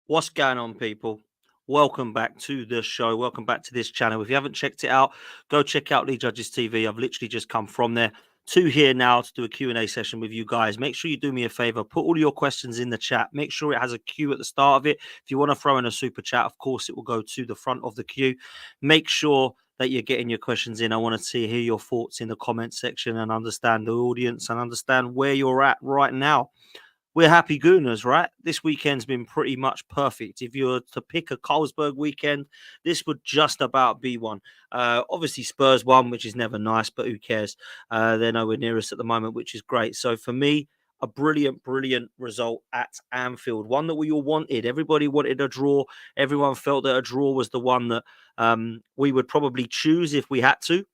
What's going on, people? Welcome back to the show. Welcome back to this channel. If you haven't checked it out, go check out Leeds Judges TV. I've literally just come from there to here now to do a Q&A session with you guys. Make sure you do me a favor. Put all your questions in the chat. Make sure it has a queue at the start of it. If you want to throw in a super chat, of course, it will go to the front of the queue. Make sure that you're getting your questions in. I want to hear your thoughts in the comment section and understand the audience and understand where you're at right now. We're happy gooners, right? This weekend's been pretty much perfect. If you were to pick a Carlsberg weekend, this would just about be one. Obviously, Spurs won, which is never nice, but who cares? They're nowhere near us at the moment, which is great. So for me, a brilliant, brilliant result at Anfield. One that we all wanted. Everybody wanted a draw. Everyone felt that a draw was the one that we would probably choose if we had to.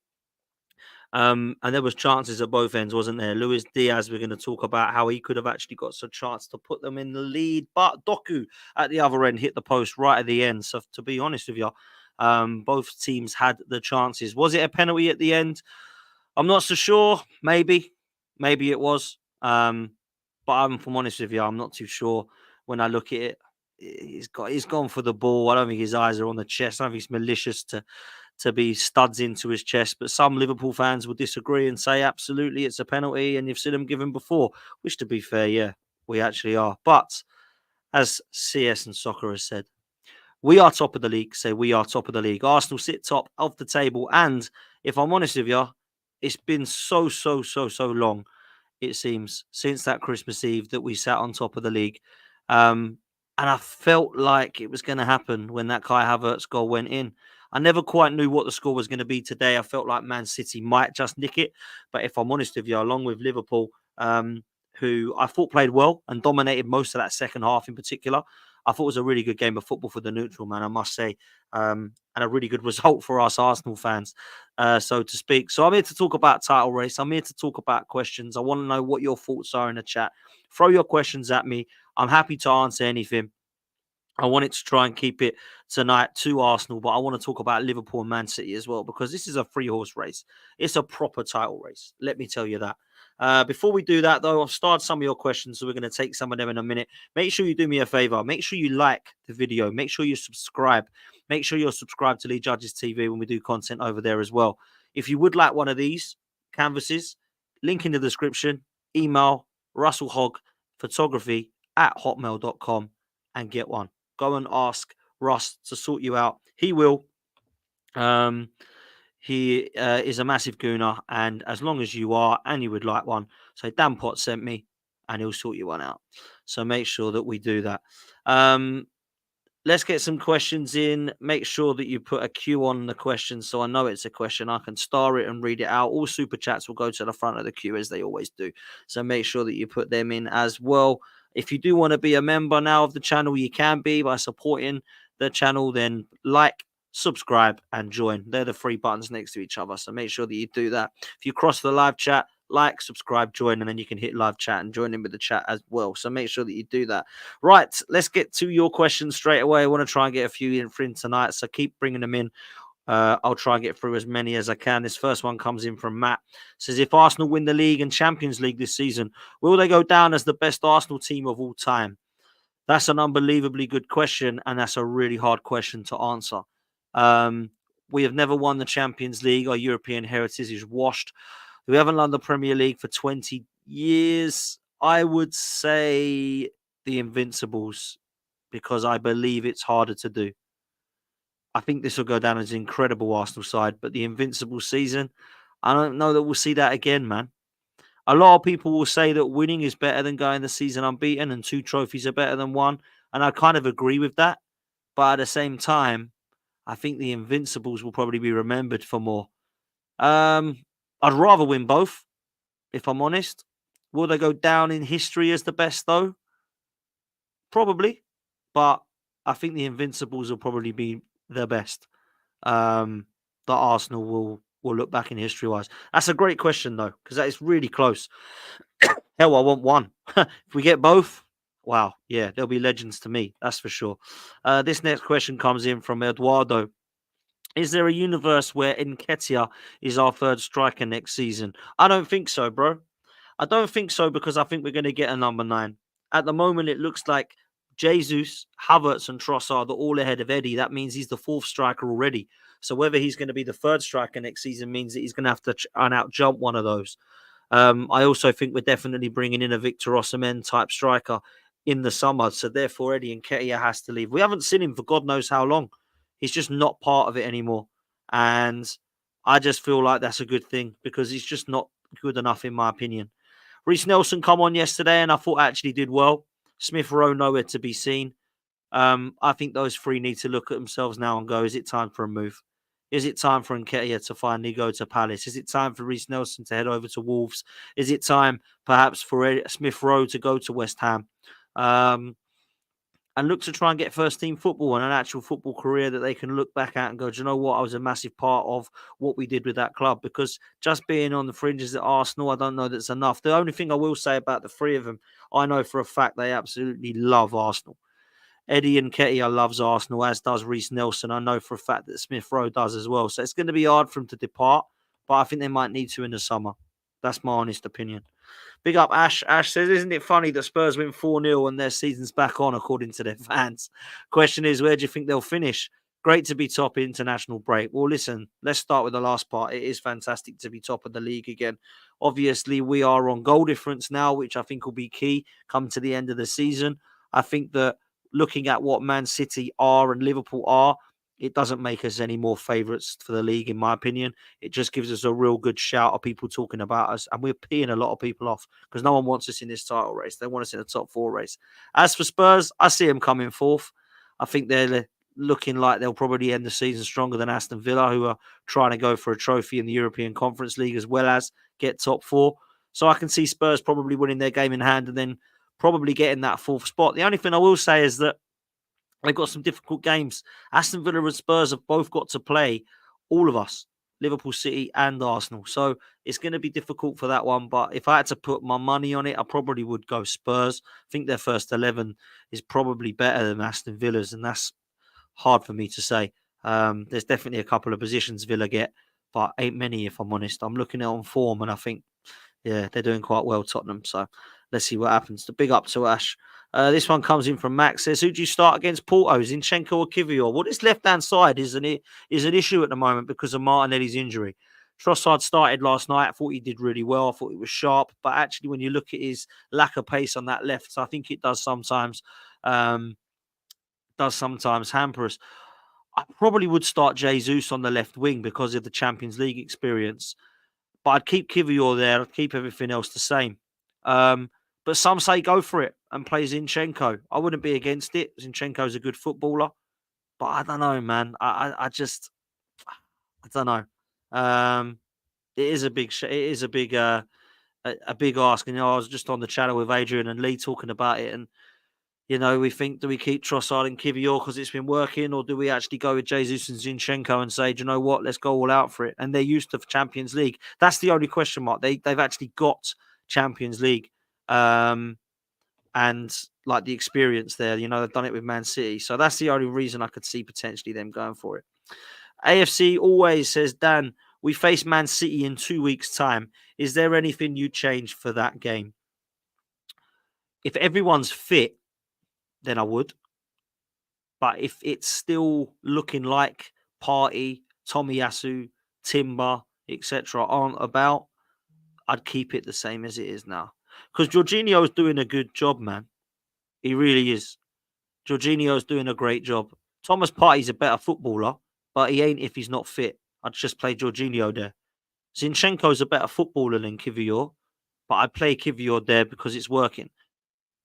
And there was chances at both ends, wasn't there? Luis Diaz, we're going to talk about how he could have actually got some chance to put them in the lead. But Doku at the other end hit the post right at the end. So to be honest with you, both teams had the chances. Was it a penalty at the end? I'm not so sure. Maybe it was. But if I'm honest with you, I'm not too sure. When I look at it, he's gone for the ball. I don't think his eyes are on the chest. I don't think it's malicious to be studs into his chest. But some Liverpool fans will disagree and say, absolutely, it's a penalty. And you've seen them given before, which to be fair, yeah, we actually are. But as CS and Soccer has said, we are top of the league. Say we are top of the league. Arsenal sit top of the table. And if I'm honest with you, it's been so long, it seems, since that Christmas Eve that we sat on top of the league. And I felt like it was going to happen when that Kai Havertz goal went in. I never quite knew what the score was going to be today. I felt like Man City might just nick it. But if I'm honest with you, along with Liverpool, who I thought played well and dominated most of that second half in particular, I thought it was a really good game of football for the neutral, man, I must say. And a really good result for us Arsenal fans, so to speak. So I'm here to talk about title race. I'm here to talk about questions. I want to know what your thoughts are in the chat. Throw your questions at me. I'm happy to answer anything. I wanted to try and keep it tonight to Arsenal, but I want to talk about Liverpool and Man City as well, because this is a three-horse race. It's a proper title race. Let me tell you that. Before we do that, though, I've started some of your questions, so we're going to take some of them in a minute. Make sure you do me a favor. Make sure you like the video. Make sure you subscribe. Make sure you're subscribed to Leeds Judges TV when we do content over there as well. If you would like one of these canvases, link in the description, email russellhogphotography@hotmail.com and get one. Go and ask Russ to sort you out. He will. He is a massive gooner, and as long as you are and you would like one, say Dan Pot sent me, and he'll sort you one out. So make sure that we do that. Let's get some questions in. Make sure that you put a Q on the question so I know it's a question. I can star it and read it out. All super chats will go to the front of the queue as they always do. So make sure that you put them in as well. If you do want to be a member now of the channel, you can be by supporting the channel. Then like, subscribe, and join. They're the three buttons next to each other. So make sure that you do that. If you cross the live chat, like, subscribe, join, and then you can hit live chat and join in with the chat as well. So make sure that you do that. Right, let's get to your questions straight away. I want to try and get a few in for tonight, so keep bringing them in. I'll try and get through as many as I can. This first one comes in from Matt. Says, if Arsenal win the league and Champions League this season, will they go down as the best Arsenal team of all time? That's an unbelievably good question, and that's a really hard question to answer. We have never won the Champions League. Our European heritage is washed. We haven't won the Premier League for 20 years. I would say the Invincibles, because I believe it's harder to do. I think this will go down as an incredible Arsenal side, but the Invincible season, I don't know that we'll see that again, man. A lot of people will say that winning is better than going the season unbeaten and 2 trophies are better than 1. And I kind of agree with that. But at the same time, I think the Invincibles will probably be remembered for more. I'd rather win both, if I'm honest. Will they go down in history as the best, though? Probably. But I think the Invincibles will probably be the best. That Arsenal will look back in history-wise. That's a great question, though, because that is really close. Hell, I want one. If we get both, wow, yeah, they'll be legends to me, that's for sure. This next question comes in from Eduardo. Is there a universe where Nketiah is our third striker next season? I don't think so, bro. I don't think so, because I think we're going to get a number 9. At the moment, it looks like Jesus, Havertz, and Trossard are all ahead of Eddie. That means he's the fourth striker already. So whether he's going to be the third striker next season means that he's going to have to out jump one of those. I also think we're definitely bringing in a Victor Osimhen type striker in the summer. So therefore, Eddie Nketiah has to leave. We haven't seen him for God knows how long. He's just not part of it anymore. And I just feel like that's a good thing because he's just not good enough, in my opinion. Reiss Nelson come on yesterday and I thought actually did well. Smith Rowe nowhere to be seen. I think those three need to look at themselves now and go, is it time for a move? Is it time for Nketiah to finally go to Palace? Is it time for Reiss Nelson to head over to Wolves? Is it time perhaps for Smith Rowe to go to West Ham? And look to try and get first team football and an actual football career that they can look back at and go, do you know what? I was a massive part of what we did with that club, because just being on the fringes at Arsenal, I don't know that's enough. The only thing I will say about the three of them, I know for a fact they absolutely love Arsenal. Eddie Nketiah loves Arsenal, as does Reiss Nelson. I know for a fact that Smith Rowe does as well. So it's going to be hard for them to depart, but I think they might need to in the summer. That's my honest opinion. Big up Ash. Ash says, isn't it funny that Spurs win 4-0 and their season's back on, according to their fans? Question is, where do you think they'll finish? Great to be top international break. Well, listen, let's start with the last part. It is fantastic to be top of the league again. Obviously, we are on goal difference now, which I think will be key come to the end of the season. I think that looking at what Man City are and Liverpool are, it doesn't make us any more favourites for the league, in my opinion. It just gives us a real good shout of people talking about us, and we're peeing a lot of people off because no one wants us in this title race. They want us in the top four race. As for Spurs, I see them coming fourth. I think they're looking like they'll probably end the season stronger than Aston Villa, who are trying to go for a trophy in the European Conference League as well as get top four. So I can see Spurs probably winning their game in hand and then probably getting that fourth spot. The only thing I will say is that they've got some difficult games. Aston Villa and Spurs have both got to play all of us, Liverpool, City and Arsenal. So it's going to be difficult for that one. But if I had to put my money on it, I probably would go Spurs. I think their first 11 is probably better than Aston Villa's, and that's hard for me to say. There's definitely a couple of positions Villa get, but ain't many, if I'm honest. I'm looking at on form and I think, yeah, they're doing quite well, Tottenham. So let's see what happens. The big up to Ash. This one comes in from Max. Says, who do you start against Porto, Zinchenko or Kivior? Well, this left-hand side is an issue at the moment because of Martinelli's injury. Trossard started last night. I thought he did really well. I thought he was sharp. But actually, when you look at his lack of pace on that left, so I think it does sometimes hamper us. I probably would start Jesus on the left wing because of the Champions League experience. But I'd keep Kivior there. I'd keep everything else the same. But some say go for it and play Zinchenko. I wouldn't be against it. Zinchenko's a good footballer. But I don't know, man. I don't know. It is a big a big ask. And, I was just on the channel with Adrian and Lee talking about it. And, we think, do we keep Trossard and Kivior because it's been working, or do we actually go with Jesus and Zinchenko and say, do you know what, let's go all out for it? And they're used to Champions League. That's the only question mark. They've actually got Champions League and like the experience there. They've done it with Man City. So that's the only reason I could see potentially them going for it. AFC always says, Dan, we face Man City in 2 weeks' time. Is there anything you change for that game? If everyone's fit, then I would. But if it's still looking like Partey, Tomiyasu, Timber, etc. aren't about, I'd keep it the same as it is now. Because Jorginho's doing a good job, man. He really is. Jorginho's doing a great job. Thomas Partey's a better footballer, but he ain't if he's not fit. I'd just play Jorginho there. Zinchenko's a better footballer than Kivior, but I'd play Kivior there because it's working.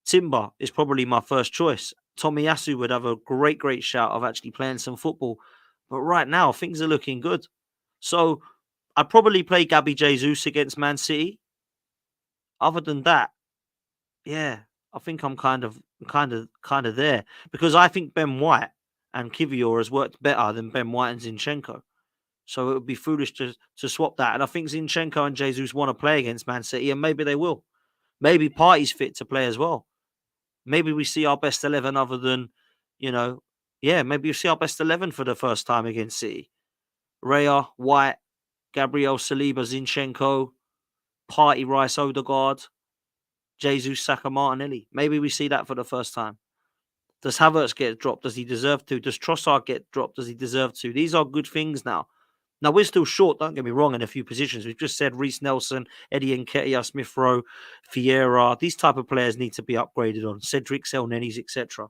Timber is probably my first choice. Tomiyasu would have a great shout of actually playing some football. But right now, things are looking good. So I'd probably play Gabby Jesus against Man City. Other than that, yeah, I think I'm kind of there. Because I think Ben White and Kivior has worked better than Ben White and Zinchenko. So it would be foolish to swap that. And I think Zinchenko and Jesus want to play against Man City, and maybe they will. Maybe Partey's fit to play as well. Maybe we see our best 11 other than, maybe you see our best 11 for the first time against City. Raya, White, Gabriel Saliba, Zinchenko, Partey, Rice, Odegaard, Jesus, Saka, Martinelli. Maybe we see that for the first time. Does Havertz get dropped? Does he deserve to? Does Trossard get dropped? Does he deserve to? These are good things now. Now, we're still short, don't get me wrong, in a few positions. We've just said Reiss Nelson, Eddie Nketiah, Smith Rowe, Vieira. These type of players need to be upgraded on. Cedric Selnenis, etc.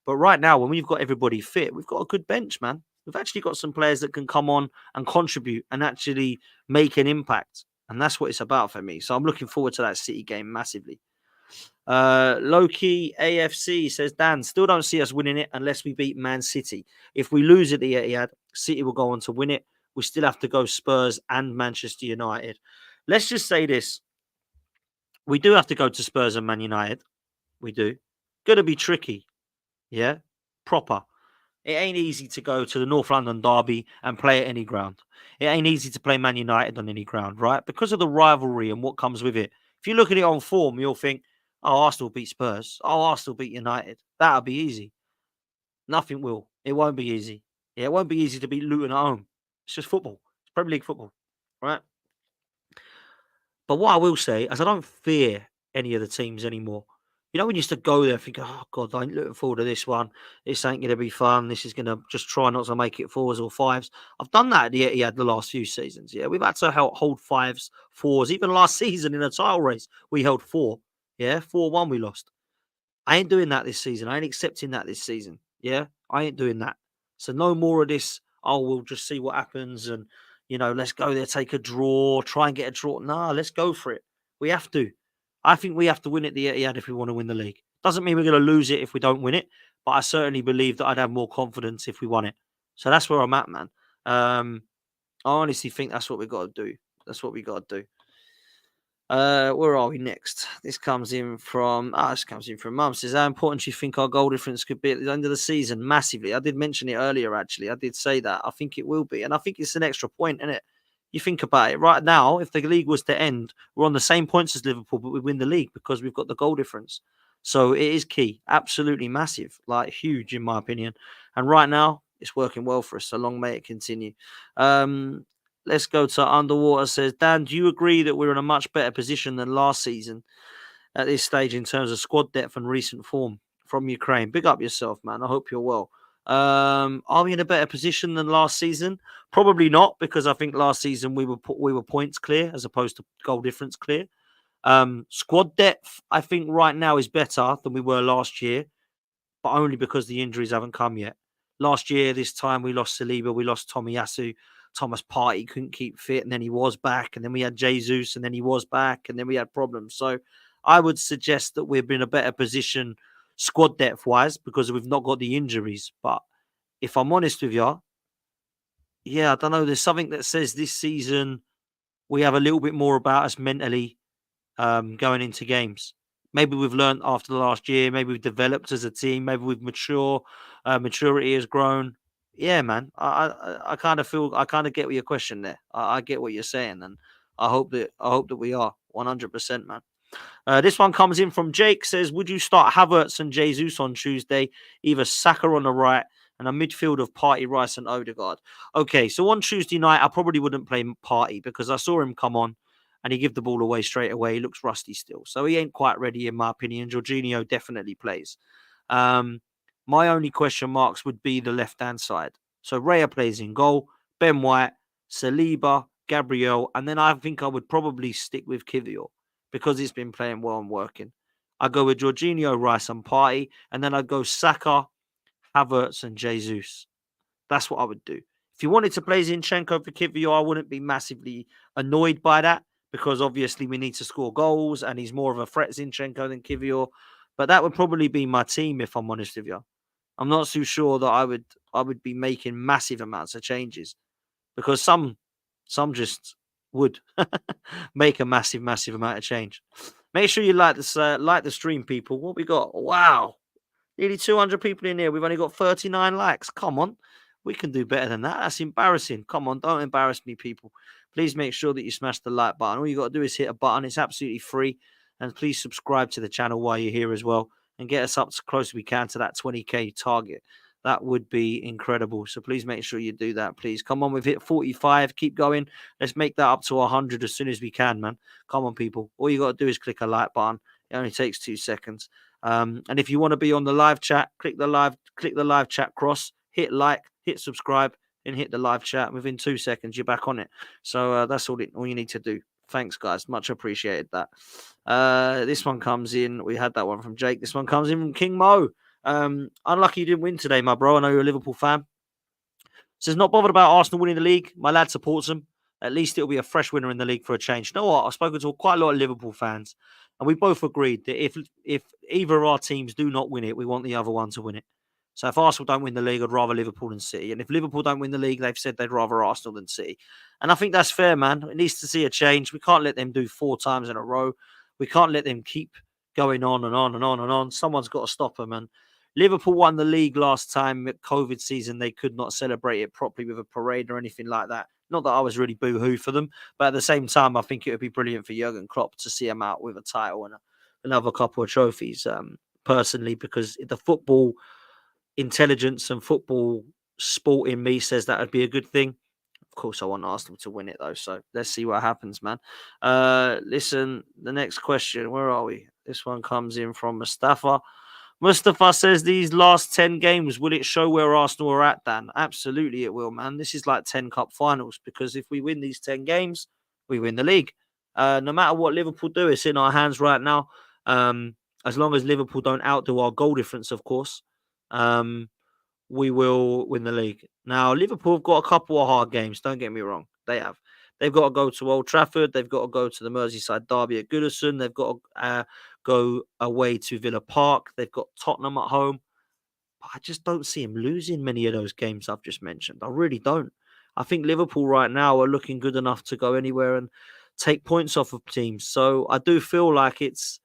But right now, when we've got everybody fit, we've got a good bench, man. We've actually got some players that can come on and contribute and actually make an impact. And that's what it's about for me. So I'm looking forward to that City game massively. Loki AFC says, Dan, still don't see us winning it unless we beat Man City. If we lose at the Etihad, City will go on to win it. We still have to go Spurs and Manchester United. Let's just say this. We do have to go to Spurs and Man United. We do. Going to be tricky. Yeah? Proper. It ain't easy to go to the North London derby and play at any ground. It ain't easy to play Man United on any ground, right? Because of the rivalry and what comes with it. If you look at it on form, you'll think, oh, Arsenal beat Spurs. Oh, Arsenal beat United. That'll be easy. Nothing will. It won't be easy. Yeah, it won't be easy to beat Luton at home. It's just football. It's Premier League football, right? But what I will say is I don't fear any of the teams anymore. You know, when you used to go there and think, oh, God, I ain't looking forward to this one. This ain't going to be fun. This is going to just try not to make it fours or fives. I've done that at the Etihad the last few seasons. Yeah, we've had to hold fives, fours. Even last season in a title race, we held 4. Yeah, 4-1 we lost. I ain't doing that this season. I ain't accepting that this season. Yeah, I ain't doing that. So no more of this, oh, we'll just see what happens and, you know, let's go there, take a draw, try and get a draw. Nah, let's go for it. We have to. I think we have to win at the Etihad if we want to win the league. Doesn't mean we're going to lose it if we don't win it, but I certainly believe that I'd have more confidence if we won it. So that's where I'm at, man. I honestly think that's what we got to do. That's what we got to do. Where are we next? This comes in from Mum. Says, how important do you think our goal difference could be at the end of the season? Massively. I did mention it earlier, actually. I did say that. I think it will be. And I think it's an extra point, isn't it? You think about it right now, if the league was to end, we're on the same points as Liverpool, but we win the league because we've got the goal difference. So it is key. Absolutely massive. Like huge, in my opinion. And right now, it's working well for us. So long may it continue. Let's go to Underwater. Says, Dan, do you agree that we're in a much better position than last season at this stage in terms of squad depth and recent form from Ukraine? Big up yourself, man. I hope you're well. Are we in a better position than last season? Probably not, because I think last season we were points clear as opposed to goal difference clear. Squad depth, I think right now is better than we were last year, but only because the injuries haven't come yet. Last year, this time we lost Saliba, we lost Tomiyasu. Thomas Partey couldn't keep fit, and then he was back, and then we had Jesus, and then he was back, and then we had problems. So I would suggest that we've been in a better position squad depth-wise because we've not got the injuries. But if I'm honest with you, yeah, I don't know. There's something that says this season we have a little bit more about us mentally going into games. Maybe we've learned after the last year. Maybe we've developed as a team. Maybe we've matured. Maturity has grown. Yeah, man. I kind of feel. I kind of get what your question there. I get what you're saying, and I hope that we are 100%, man. This one comes in from Jake. Says, would you start Havertz and Jesus on Tuesday? Either Saka on the right and a midfield of Partey, Rice, and Odegaard. Okay, so on Tuesday night, I probably wouldn't play Partey because I saw him come on and he give the ball away straight away. He looks rusty still. So he ain't quite ready, in my opinion. Jorginho definitely plays. My only question marks would be the left-hand side. So Raya plays in goal, Ben White, Saliba, Gabriel, and then I think I would probably stick with Kivior because he's been playing well and working. I go with Jorginho, Rice, and Partey, and then I'd go Saka, Havertz, and Jesus. That's what I would do. If you wanted to play Zinchenko for Kivior, I wouldn't be massively annoyed by that because obviously we need to score goals and he's more of a threat, Zinchenko, than Kivior. But that would probably be my team if I'm honest with you. I'm not too sure that I would be making massive amounts of changes because some just would make a massive amount of change. Make sure you like the stream, people. What we got? Wow. Nearly 200 people in here. We've only got 39 likes. Come on. We can do better than that. That's embarrassing. Come on. Don't embarrass me, people. Please make sure that you smash the like button. All you got to do is hit a button. It's absolutely free. And please subscribe to the channel while you're here as well. And get us up as close as we can to that 20k target. That would be incredible. So please make sure you do that, please. Come on, we've hit 45. Keep going. Let's make that up to 100 as soon as we can, man. Come on, people. All you got to do is click a like button. It only takes 2 seconds. And if you want to be on the live chat, click the live chat cross, hit like, hit subscribe, and hit the live chat. Within 2 seconds, you're back on it. So that's all you need to do. Thanks, guys. Much appreciated that. This one comes in. We had that one from Jake. This one comes in from King Mo. Unlucky you didn't win today, my bro. I know you're a Liverpool fan. Says, not bothered about Arsenal winning the league. My lad supports them. At least it'll be a fresh winner in the league for a change. You know what? I've spoken to quite a lot of Liverpool fans, and we both agreed that if either of our teams do not win it, we want the other one to win it. So if Arsenal don't win the league, I'd rather Liverpool than City. And if Liverpool don't win the league, they've said they'd rather Arsenal than City. And I think that's fair, man. It needs to see a change. We can't let them do 4 times in a row. We can't let them keep going on and on and on and on. Someone's got to stop them, man. Liverpool won the league last time at COVID season. They could not celebrate it properly with a parade or anything like that. Not that I was really boo-hoo for them, but at the same time, I think it would be brilliant for Jurgen Klopp to see him out with a title and another couple of trophies, personally, because the football intelligence and football sport in me says that would be a good thing. Of course, I want Arsenal to win it, though, so let's see what happens, man. Listen, the next question, where are we? This one comes in from Mustafa. Mustafa says, these last 10 games, will it show where Arsenal are at, Dan? Absolutely it will, man. This is like 10 cup finals, because if we win these 10 games, we win the league. No matter what Liverpool do, it's in our hands right now. As long as Liverpool don't outdo our goal difference, of course, we will win the league. Now, Liverpool have got a couple of hard games, don't get me wrong. They have. They've got to go to Old Trafford. They've got to go to the Merseyside derby at Goodison. They've got to go away to Villa Park. They've got Tottenham at home. But I just don't see him losing many of those games I've just mentioned. I really don't. I think Liverpool right now are looking good enough to go anywhere and take points off of teams. So I do feel like it's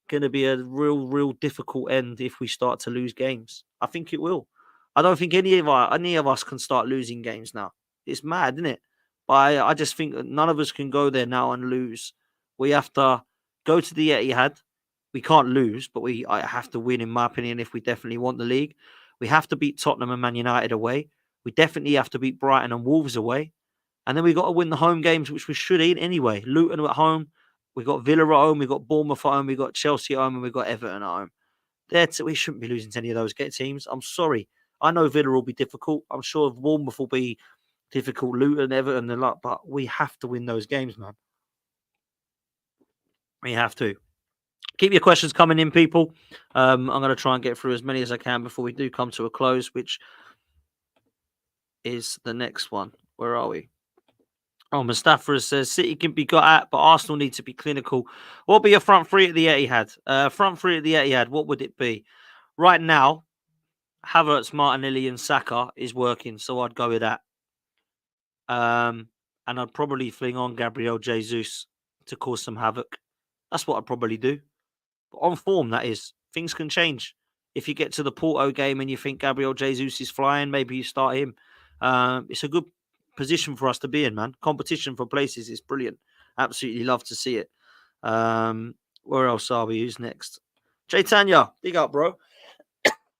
going to be a real difficult end if we start to lose games. I think it will. I don't think any of us can start losing games now. It's mad, isn't it? But I just think that none of us can go there now and lose. We have to go to the Etihad. We can't lose, but I have to win, in my opinion, if we definitely want the league. We have to beat Tottenham and Man United away. We definitely have to beat Brighton and Wolves away. And then we got to win the home games, which we should anyway. Luton at home. We got Villa at home. We got Bournemouth at home. We got Chelsea at home, and we got Everton at home. We shouldn't be losing to any of those teams. I'm sorry. I know Villa will be difficult. I'm sure Bournemouth will be difficult. Luton, Everton, and lot. But we have to win those games, man. We have to. Keep your questions coming in, people. I'm going to try and get through as many as I can before we do come to a close, which is the next one. Where are we? Oh, Mustafa says City can be got at, but Arsenal need to be clinical. What would be a front three at the Etihad? Front three at the Etihad, what would it be? Right now, Havertz, Martinelli, and Saka is working, so I'd go with that. And I'd probably fling on Gabriel Jesus to cause some havoc. That's what I'd probably do. But on form, that is. Things can change. If you get to the Porto game and you think Gabriel Jesus is flying, maybe you start him. It's a good position for us to be in, man. Competition for places is brilliant. Absolutely love to see it. Where else are we? Who's next? Chaitanya, big up, bro.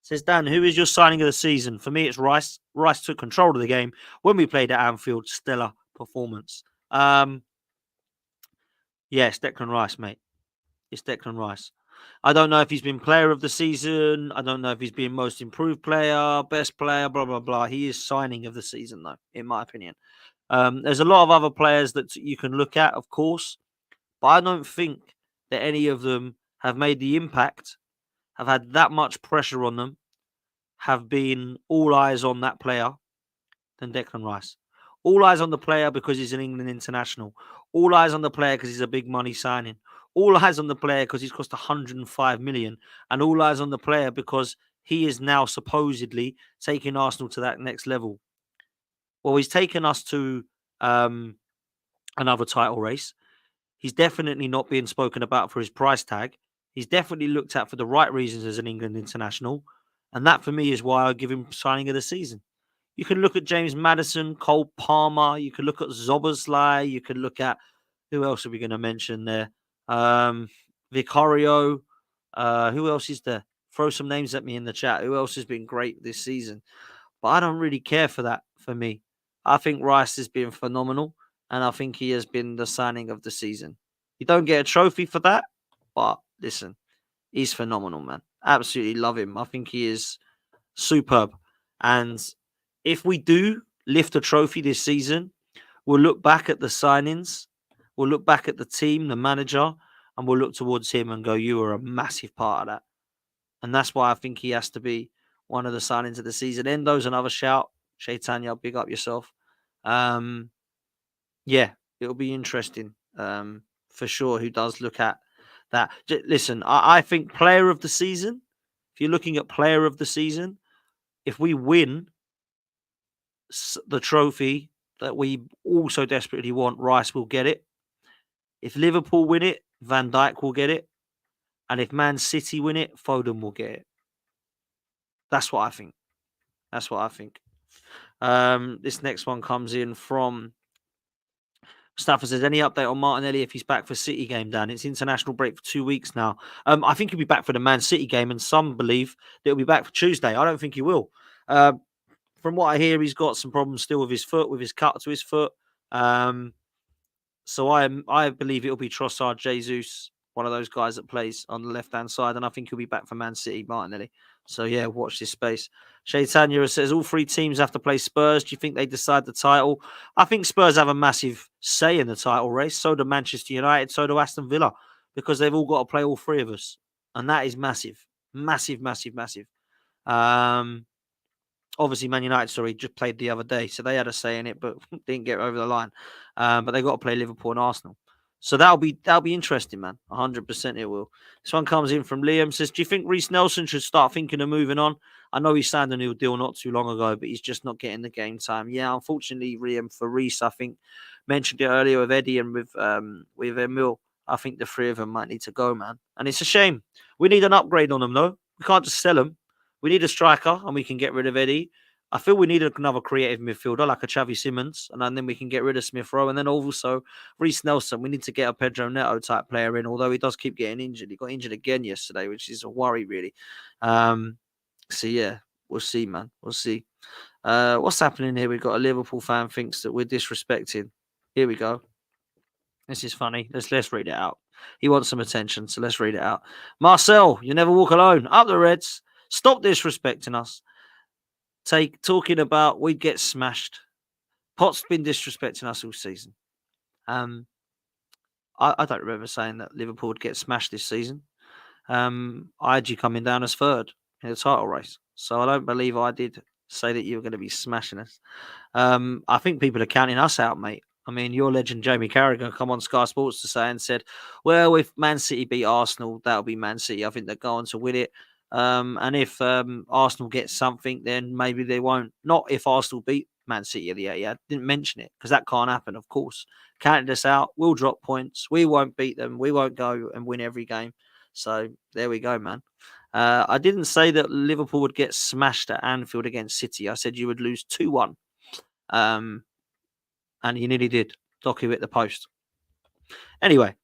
Says, Dan, who is your signing of the season? For me, it's Reiss. Reiss took control of the game when we played at Anfield. Stellar performance. Yeah, it's Declan Rice, mate. It's Declan Rice. I don't know if he's been player of the season. I don't know if he's been most improved player, best player, blah, blah, blah. He is signing of the season, though, in my opinion. There's a lot of other players that you can look at, of course, but I don't think that any of them have made the impact, have had that much pressure on them, have been all eyes on that player than Declan Rice. All eyes on the player because he's an England international. All eyes on the player because he's a big money signing. All eyes on the player because he's cost 105 million. And all eyes on the player because he is now supposedly taking Arsenal to that next level. Well, he's taken us to another title race. He's definitely not being spoken about for his price tag. He's definitely looked at for the right reasons as an England international. And that, for me, is why I give him signing of the season. You can look at James Maddison, Cole Palmer. You can look at Zoboslai. You can look at, who else are we going to mention there? Vicario. Who else is there? Throw some names at me in the chat. Who else has been great this season? But I don't really care for that, for me. I think Rice has been phenomenal, and I think he has been the signing of the season. You don't get a trophy for that, but listen, He's phenomenal, man. Absolutely love him. I think he is superb. And if we do lift a trophy this season, we'll look back at the signings, we'll look back at the team, the manager, and we'll look towards him and go, you were a massive part of that. And that's why I think he has to be one of the signings of the season. Endo's another shout. Shaitanya, big up yourself. Yeah, it'll be interesting for sure who does look at that. Listen, I think player of the season, if you're looking at player of the season, if we win the trophy that we also desperately want, Rice will get it. If Liverpool win it, Van Dijk will get it. And if Man City win it, Foden will get it. That's what I think. That's what I think. This next one comes in from Stafford says, any update on Martinelli if he's back for City game, Dan? It's international break for 2 weeks now. I think he'll be back for the Man City game, and some believe that he'll be back for Tuesday. I don't think he will. From what I hear, he's got some problems still with his foot, with his cut to his foot. So I believe it'll be Trossard, Jesus, one of those guys that plays on the left-hand side, and I think he'll be back for Man City, Martinelli. So, yeah, watch this space. Shaitanya says, all three teams have to play Spurs. Do you think they decide the title? I think Spurs have a massive say in the title race. So do Manchester United, so do Aston Villa, because they've all got to play all three of us. And that is massive. Massive, massive, massive. Obviously, Man United, just played the other day, so they had a say in it, but didn't get over the line. But they got to play Liverpool and Arsenal. So that'll be interesting, man. 100% it will. This one comes in from Liam. Says, do you think Reiss Nelson should start thinking of moving on? I know he signed a new deal not too long ago, but he's just not getting the game time. Yeah, unfortunately, Liam, for Reiss, I think mentioned it earlier with Eddie and with Emil. I think the three of them might need to go, man. And it's a shame. We need an upgrade on them, though. We can't just sell them. We need a striker, and we can get rid of Eddie. I feel we need another creative midfielder like a Xavi Simons, and then we can get rid of Smith Rowe. And then also Reiss Nelson, we need to get a Pedro Neto type player in, although he does keep getting injured. He got injured again yesterday, which is a worry, really. So, yeah, we'll see, man. We'll see. What's happening here? We've got a Liverpool fan thinks that we're disrespecting. Here we go. This is funny. Let's read it out. He wants some attention, so let's read it out. Marcel, you never walk alone. Up the Reds. Stop disrespecting us. Talking about we'd get smashed. Pot's been disrespecting us all season. I don't remember saying that Liverpool would get smashed this season. I had you coming down as third in the title race. So I don't believe I did say that you were going to be smashing us. I think people are counting us out, mate. I mean, your legend Jamie Carragher come on Sky Sports to say and said, well, if Man City beat Arsenal, that'll be Man City. I think they're going to win it. And if Arsenal get something, then maybe they won't. Not if Arsenal beat Man City at the 8. I didn't mention it because that can't happen, of course. Counted us out. We'll drop points. We won't beat them. We won't go and win every game. So there we go, man. I didn't say that Liverpool would get smashed at Anfield against City. I said you would lose 2-1. And you nearly did. Doku hit the post. Anyway,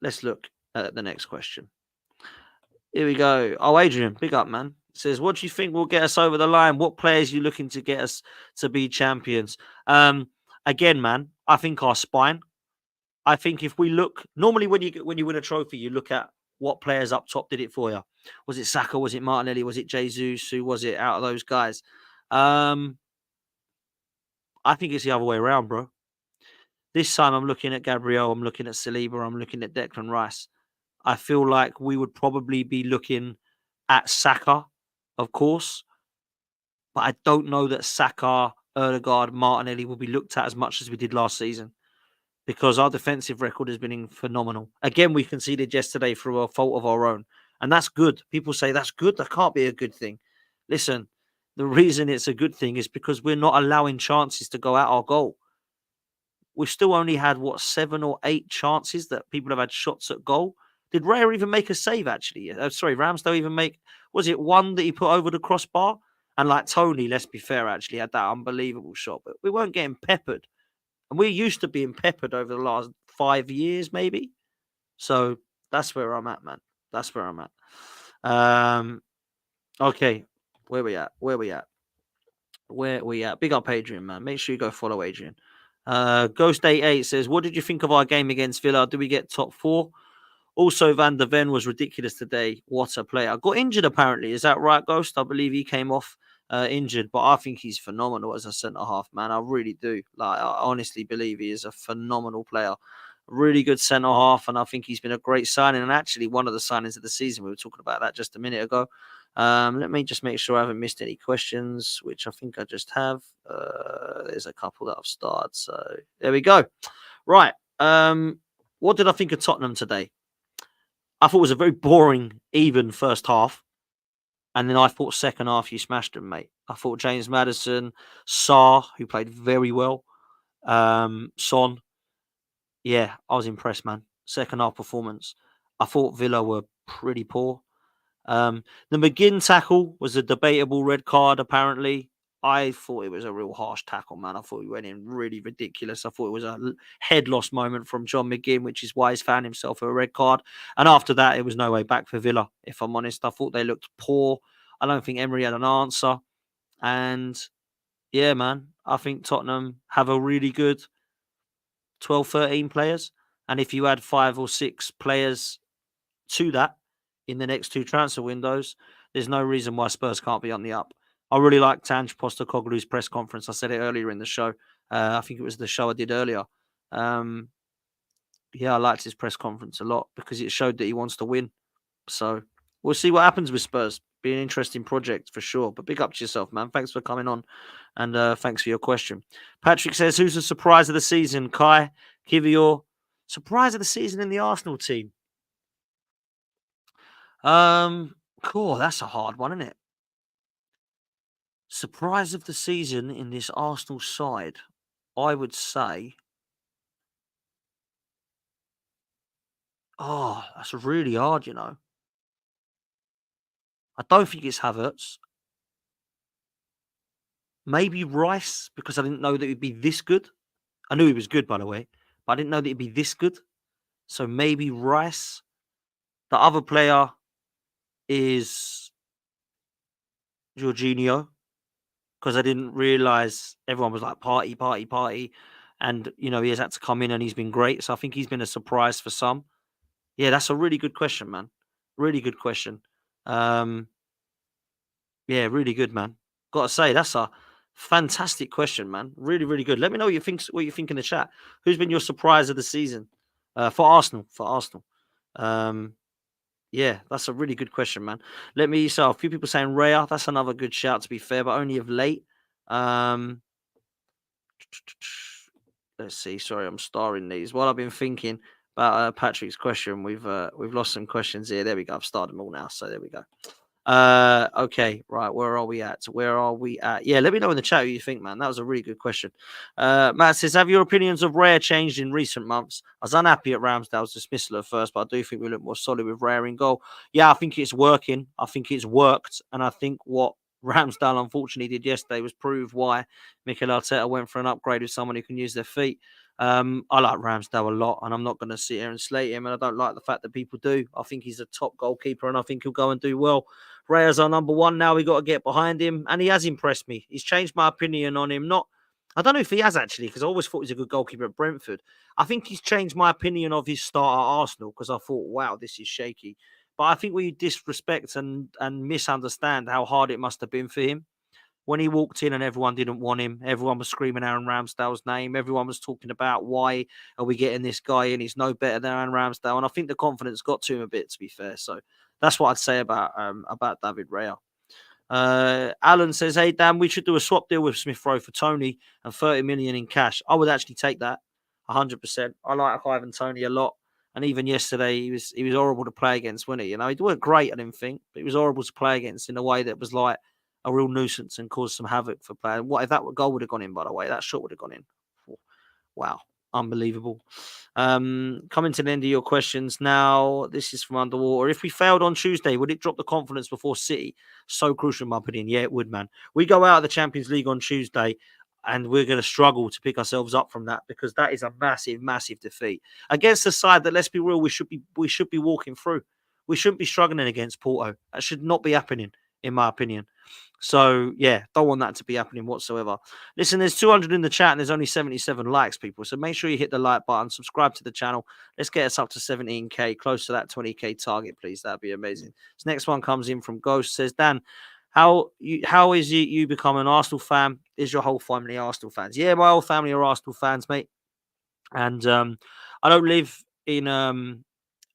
let's look at the next question. Here we go. Oh, Adrian, big up, man. Says, what do you think will get us over the line? What players are you looking to get us to be champions? Again, man, I think our spine. I think if we look, normally when you win a trophy, you look at what players up top did it for you. Was it Saka? Was it Martinelli? Was it Jesus? Who was it out of those guys? I think it's the other way around, bro. This time I'm looking at Gabriel, I'm looking at Saliba, I'm looking at Declan Rice. I feel like we would probably be looking at Saka, of course. But I don't know that Saka, Ødegaard, Martinelli will be looked at as much as we did last season. Because our defensive record has been phenomenal. Again, we conceded yesterday through a fault of our own. And that's good. People say that's good. That can't be a good thing. Listen, the reason it's a good thing is because we're not allowing chances to go out our goal. We've still only had, 7 or 8 chances that people have had shots at goal. Did Raya even make a save, actually? Ramsdale even make... Was it one that he put over the crossbar? And like Tony, let's be fair, actually, had that unbelievable shot. But we weren't getting peppered. And we're used to being peppered over the last 5 years, maybe. So that's where I'm at, man. That's where I'm at. Okay. Where we at? Big up Adrian, man. Make sure you go follow Adrian. Ghost88 says, what did you think of our game against Villa? Do we get top 4 Also, Van der Ven was ridiculous today. What a player. Got injured, apparently. Is that right, Ghost? I believe he came off injured, but I think he's phenomenal as a centre-half, man. I really do. I honestly believe he is a phenomenal player. Really good centre-half, and I think he's been a great signing, and actually one of the signings of the season. We were talking about that just a minute ago. Let me just make sure I haven't missed any questions, which I think I just have. There's a couple that I've started, so there we go. Right. What did I think of Tottenham today? I thought it was a very boring, even first half. And then I thought second half you smashed them, mate. I thought James Maddison, Sarr, who played very well, Son. Yeah, I was impressed, man. Second half performance. I thought Villa were pretty poor. The McGinn tackle was a debatable red card, apparently. I thought it was a real harsh tackle, man. I thought he went in really ridiculous. I thought it was a head loss moment from John McGinn, which is why he's found himself a red card. And after that, it was no way back for Villa, if I'm honest. I thought they looked poor. I don't think Emery had an answer. And yeah, man, I think Tottenham have a really good 12, 13 players. And if you add 5 or 6 players to that in the next 2 transfer windows, there's no reason why Spurs can't be on the up. I really liked Tanj Postecoglou's press conference. I said it earlier in the show. I think it was the show I did earlier. Yeah, I liked his press conference a lot because it showed that he wants to win. So we'll see what happens with Spurs. Be an interesting project for sure. But big up to yourself, man. Thanks for coming on. And thanks for your question. Patrick says, who's the surprise of the season? Kai, give your surprise of the season in the Arsenal team. Cool. That's a hard one, isn't it? Surprise of the season in this Arsenal side, I would say. Oh, that's really hard, you know. I don't think it's Havertz. Maybe Rice, because I didn't know that he'd be this good. I knew he was good, by the way, but I didn't know that he'd be this good. So maybe Rice. The other player is Jorginho, because I didn't realise everyone was like party, party, party. And, you know, he has had to come in and he's been great. So I think he's been a surprise for some. Yeah, that's a really good question, man. Really good question. Yeah, really good, man. Got to say, that's a fantastic question, man. Really, really good. Let me know what you think in the chat. Who's been your surprise of the season for Arsenal? For Arsenal. Yeah, that's a really good question, man. So a few people saying Raya. That's another good shout, to be fair, but only of late. Let's see. Sorry, I'm starring these. While I've been thinking about Patrick's question, we've lost some questions here. There we go. I've started them all now. So there we go. Okay, right. Where are we at? Yeah, let me know in the chat what you think, man. That was a really good question. Matt says, have your opinions of Raya changed in recent months? I was unhappy at Ramsdale's dismissal at first, but I do think we look more solid with Raya in goal. Yeah, I think it's working. I think it's worked. And I think what Ramsdale unfortunately did yesterday was prove why Mikel Arteta went for an upgrade with someone who can use their feet. I like Ramsdale a lot, and I'm not going to sit here and slate him. And I don't like the fact that people do. I think he's a top goalkeeper, and I think he'll go and do well. Raya's our number one now. We got to get behind him, and he has impressed me. He's changed my opinion on him. I don't know if he has actually, because I always thought he was a good goalkeeper at Brentford. I think he's changed my opinion of his start at Arsenal because I thought, wow, this is shaky. But I think we disrespect and misunderstand how hard it must have been for him. When he walked in and everyone didn't want him, everyone was screaming Aaron Ramsdale's name. Everyone was talking about why are we getting this guy in? He's no better than Aaron Ramsdale. And I think the confidence got to him a bit, to be fair. So that's what I'd say about David Raya. Alan says, hey, Dan, we should do a swap deal with Smith Rowe for Tony and 30 million in cash. I would actually take that 100%. I like Ivan Tony a lot. And even yesterday, he was horrible to play against, wasn't he? You know, he weren't great, I didn't think, but he was horrible to play against in a way that was like a real nuisance and caused some havoc for players. What if that goal would have gone in, by the way? That shot would have gone in. Wow. Unbelievable. Coming to the end of your questions now. This is from Underwater. If we failed on Tuesday, would it drop the confidence before City? So crucial, in my opinion. Yeah, it would, man. We go out of the Champions League on Tuesday and we're going to struggle to pick ourselves up from that because that is a massive, massive defeat against a side that, let's be real, we should be walking through. We shouldn't be struggling against Porto. That should not be happening. in my opinion. So yeah, don't want that to be happening whatsoever. Listen, there's 200 in the chat and there's only 77 likes, people. So make sure you hit the like button, subscribe to the channel. Let's get us up to 17k, close to that 20k target, please. That'd be amazing. This next one comes in from Ghost. Says, Dan, how is it you become an Arsenal fan? Is your whole family Arsenal fans? Yeah, my whole family are Arsenal fans, mate. And I don't live in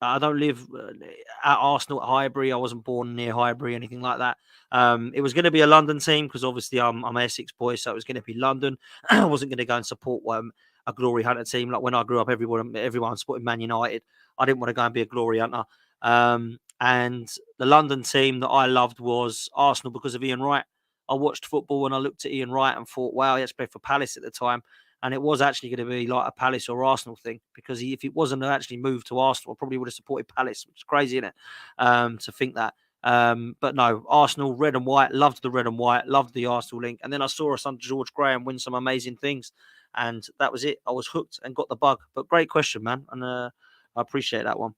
I don't live at Arsenal at Highbury. I wasn't born near Highbury, anything like that. It was going to be a London team because obviously I'm Essex boy, so it was going to be London. I wasn't going to go and support a glory hunter team. Like when I grew up, everyone supported Man United. I didn't want to go and be a glory hunter. And the London team that I loved was Arsenal because of Ian Wright. I watched football and I looked at Ian Wright and thought, wow, he had to play for Palace at the time. And it was actually going to be like a Palace or Arsenal thing because if it wasn't actually moved to Arsenal, I probably would have supported Palace, which is crazy, isn't it? To think that. But no, Arsenal, red and white, loved the red and white, loved the Arsenal link. And then I saw us under George Graham win some amazing things. And that was it. I was hooked and got the bug. But great question, man. And I appreciate that one.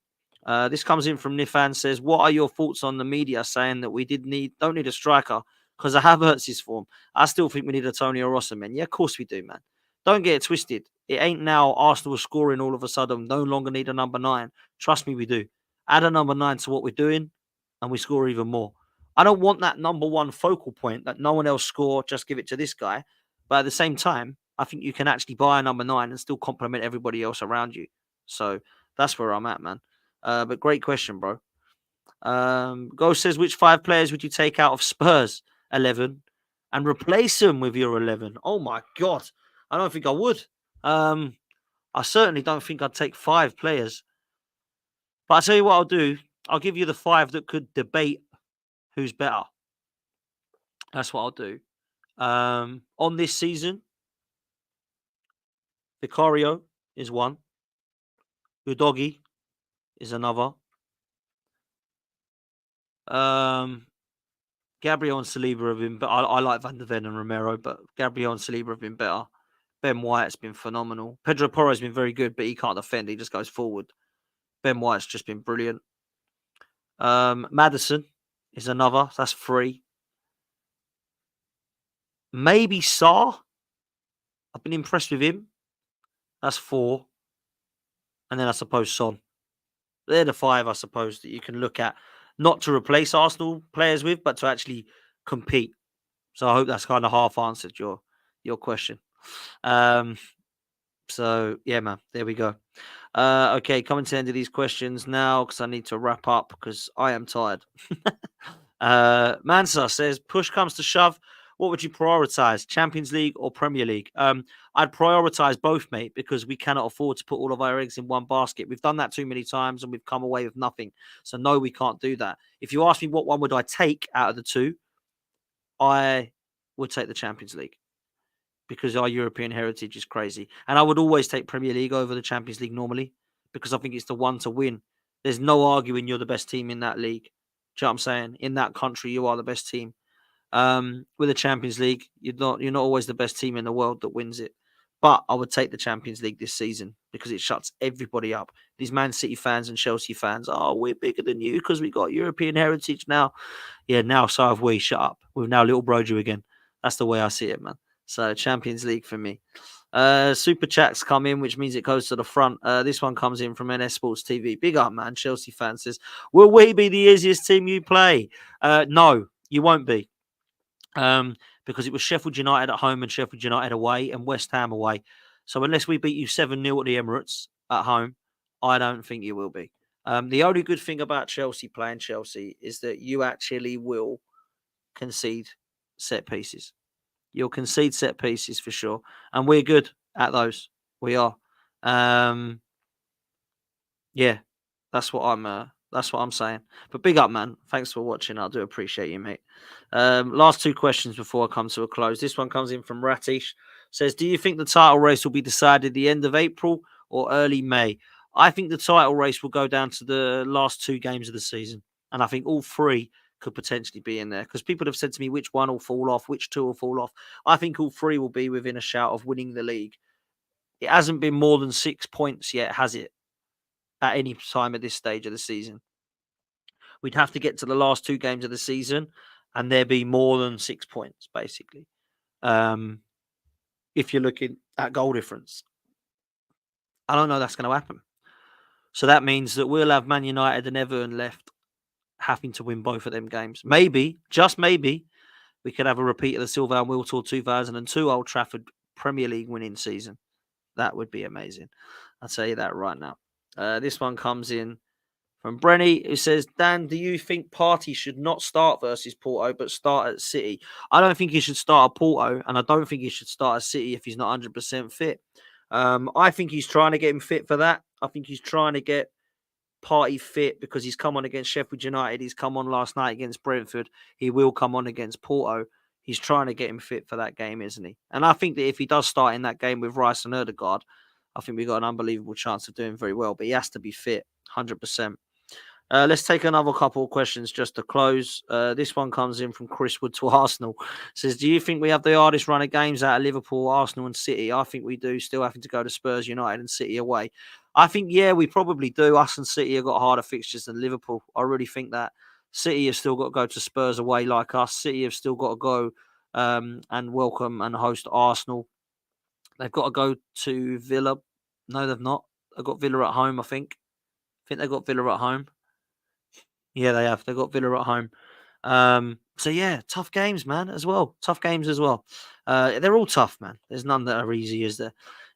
This comes in from Nifan, says, what are your thoughts on the media saying that we don't need a striker because I have Havertz's form? I still think we need a Tony or Rossa, man. Yeah, of course we do, man. Don't get it twisted. It ain't now Arsenal scoring all of a sudden. No longer need a number 9. Trust me, we do. Add a number 9 to what we're doing, and we score even more. I don't want that number 1 focal point that no one else score. Just give it to this guy. But at the same time, I think you can actually buy a number 9 and still complement everybody else around you. So that's where I'm at, man. But great question, bro. Ghost says, which 5 players would you take out of Spurs 11 and replace them with your 11? Oh my God. I don't think I would. I certainly don't think I'd take 5 players. But I'll tell you what I'll do. I'll give you the 5 that could debate who's better. That's what I'll do. On this season, Vicario is 1. Udogi is another. Gabriel and Saliba have been better. I like Van der Ven and Romero, but Gabriel and Saliba have been better. Ben White's been phenomenal. Pedro Porro's been very good, but he can't defend. He just goes forward. Ben White's just been brilliant. Maddison is another. That's 3. Maybe Sarr. I've been impressed with him. That's 4. And then I suppose Son. They're the 5, I suppose, that you can look at. Not to replace Arsenal players with, but to actually compete. So I hope that's kind of half answered your question. So yeah, man, there we go. Okay, coming to the end of these questions now because I need to wrap up because I am tired. Mansa says, push comes to shove, what would you prioritize, Champions League or Premier League? I'd prioritize both, mate, because we cannot afford to put all of our eggs in one basket. We've done that too many times and we've come away with nothing. So no, we can't do that. If you ask me what one would I take out of the 2, I would take the Champions League because our European heritage is crazy. And I would always take Premier League over the Champions League normally because I think it's the one to win. There's no arguing you're the best team in that league. Do you know what I'm saying? In that country, you are the best team. With the Champions League, you're not always the best team in the world that wins it. But I would take the Champions League this season because it shuts everybody up. These Man City fans and Chelsea fans, oh, we're bigger than you because we got European heritage now. Yeah, now so have we. Shut up. We've now little broed you again. That's the way I see it, man. So Champions League for me. Super chats come in, which means it goes to the front. This one comes in from NS Sports TV. Big up, man. Chelsea fan says, will we be the easiest team you play? No, you won't be. Because it was Sheffield United at home and Sheffield United away and West Ham away. So unless we beat you 7-0 at the Emirates at home, I don't think you will be. The only good thing about Chelsea playing Chelsea is that you actually will concede set pieces. You'll concede set pieces for sure. And we're good at those. We are. Yeah, that's what I'm saying. But big up, man. Thanks for watching. I do appreciate you, mate. Last 2 questions before I come to a close. This one comes in from Ratish. Says, do you think the title race will be decided the end of April or early May? I think the title race will go down to the last 2 games of the season. And I think all 3 could potentially be in there. Because people have said to me which one will fall off, which 2 will fall off. I think all 3 will be within a shout of winning the league. It hasn't been more than 6 points yet, has it? At any time at this stage of the season. We'd have to get to the last 2 games of the season and there be more than 6 points, basically. If you're looking at goal difference, I don't know that's going to happen. So that means that we'll have Man United and Everton left having to win both of them games. Maybe, just maybe, we could have a repeat of the Silva and Wiltor 2002 Old Trafford Premier League winning season. That would be amazing. I'll tell you that right now. This one comes in from Brenny, who says, Dan, do you think Partey should not start versus Porto, but start at City? I don't think he should start at Porto, and I don't think he should start at City if he's not 100% fit. I think he's trying to get him fit for that. I think he's trying to get Partey fit because he's come on against Sheffield United. He's come on last night against Brentford. He will come on against Porto. He's trying to get him fit for that game, isn't he? And I think that if he does start in that game with Rice and Ødegaard, I think we've got an unbelievable chance of doing very well. But he has to be fit, 100%. Let's take another couple of questions just to close. This one comes in from Chris Wood to Arsenal. Says, do you think we have the hardest run of games out of Liverpool, Arsenal and City? I think we do, still having to go to Spurs, United and City away. I think, yeah, we probably do. Us and City have got harder fixtures than Liverpool. I really think that. City have still got to go to Spurs away like us. City have still got to go and welcome and host Arsenal. They've got to go to Villa. No, they've not. They've got Villa at home, I think. I think they've got Villa at home. Yeah, they have. They've got Villa at home. So, yeah, tough games, man, as well. Tough games as well. They're all tough, man. There's none that are easy, is there?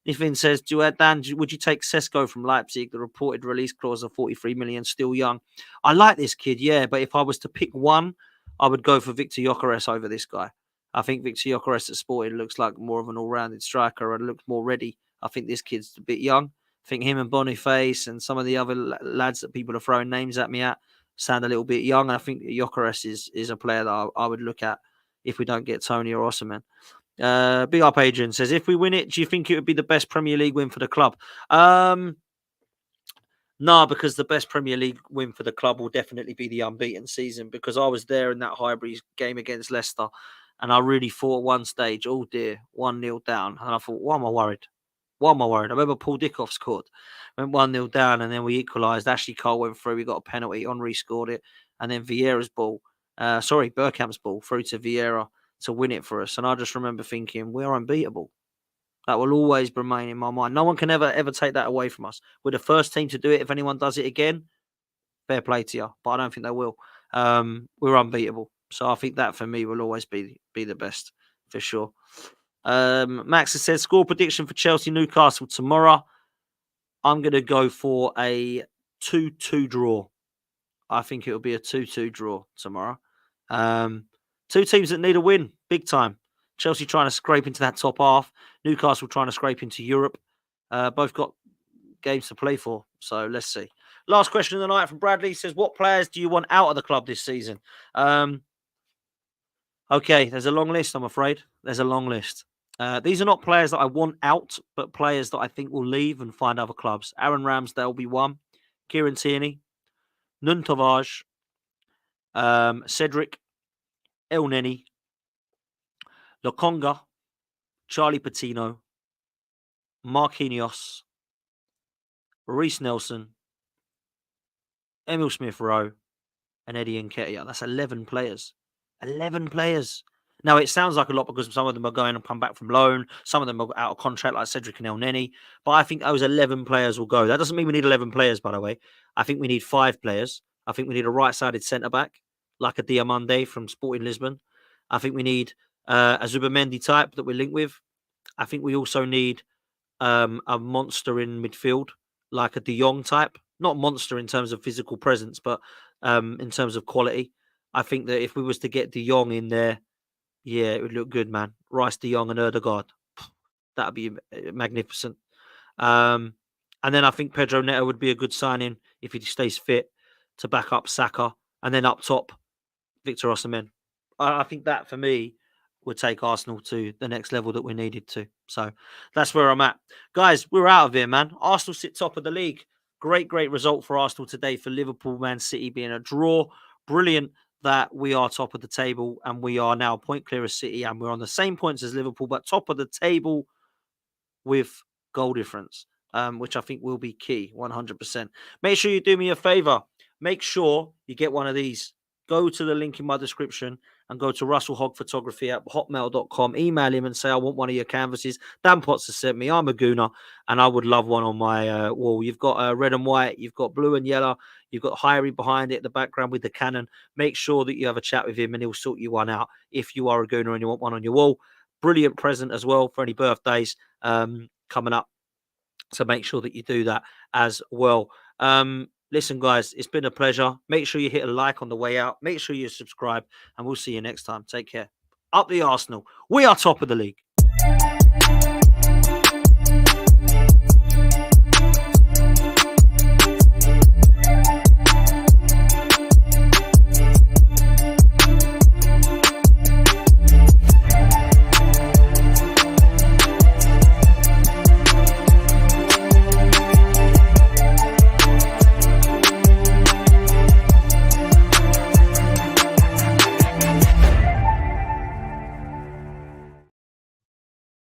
Nifin says, Dan, would you take Sesko from Leipzig? The reported release clause of 43 million, still young. I like this kid, yeah, but if I was to pick one, I would go for Victor Gyökeres over this guy. I think Victor Gyökeres at Sporting looks like more of an all-rounded striker and looks more ready. I think this kid's a bit young. I think him and Boniface and some of the other lads that people are throwing names at me at sound a little bit young. And I think Gyökeres is a player that I would look at if we don't get Tony or Osimhen. Big Up Adrian says, if we win it, do you think it would be the best Premier League win for the club? No, because the best Premier League win for the club will definitely be the unbeaten season, because I was there in that Highbury game against Leicester and I really thought at one stage, oh dear, 1-0 down. And I thought, why am I worried? Why am I worried? I remember Paul Dickoff scored, went 1-0 down, and then we equalised. Ashley Cole went through. We got a penalty. Henry scored it. And then Vieira's ball, Bergkamp's ball through to Vieira to win it for us. And I just remember thinking, we're unbeatable. That will always remain in my mind. No one can ever take that away from us. We're the first team to do it. If anyone does it again, fair play to you. But I don't think they will. We're unbeatable. So I think that for me will always be the best for sure. Max has said, score prediction for Chelsea Newcastle tomorrow. I'm going to go for a 2-2 draw. I think it will be a 2-2 draw tomorrow. Two teams that need a win, big time. Chelsea trying to scrape into that top half. Newcastle trying to scrape into Europe. Both got games to play for. So let's see. Last question of the night from Bradley says, what players do you want out of the club this season? Okay, there's a long list, I'm afraid. There's a long list. These are not players that I want out, but players that I think will leave and find other clubs. Aaron Ramsdale will be one. Kieran Tierney, Nun Tavares, Cedric, El Neni, Lokonga, Charlie Patino, Marquinhos, Reiss Nelson, Emil Smith-Rowe, and Eddie Nketiah. That's 11 players. 11 players. Now, it sounds like a lot because some of them are going and come back from loan. Some of them are out of contract, like Cedric and El Neni. But I think those 11 players will go. That doesn't mean we need 11 players, by the way. I think we need 5 players. I think we need a right-sided centre-back, like a Diamande from Sporting Lisbon. I think we need a Zubamendi type that we're linked with. I think we also need a monster in midfield, like a De Jong type. Not monster in terms of physical presence, but in terms of quality. I think that if we was to get De Jong in there, yeah, it would look good, man. Rice, De Jong and Ødegaard. That would be magnificent. And then I think Pedro Neto would be a good signing if he stays fit to back up Saka. And then up top, Victor Osimhen. I think that, for me, would take Arsenal to the next level that we needed to. So that's where I'm at. Guys, we're out of here, man. Arsenal sit top of the league. Great result for Arsenal today, for Liverpool, Man City being a draw. Brilliant that we are top of the table and we are now a point clear of City and we're on the same points as Liverpool, but top of the table with goal difference, which I think will be key, 100%. Make sure you do me a favour. Make sure you get one of these go to the link in my description and go to Russell Hogg Photography at hotmail.com. Email him and say, I want one of your canvases. Dan Potts has sent me. I'm a gooner and I would love one on my wall. You've got red and white, you've got blue and yellow, you've got Hyrie behind it in the background with the cannon. Make sure that you have a chat with him and he'll sort you one out if you are a gooner and you want one on your wall. Brilliant present as well for any birthdays coming up. So make sure that you do that as well. Listen, guys, it's been a pleasure. Make sure you hit a like on the way out. Make sure you subscribe, and we'll see you next time. Take care. Up the Arsenal. We are top of the league.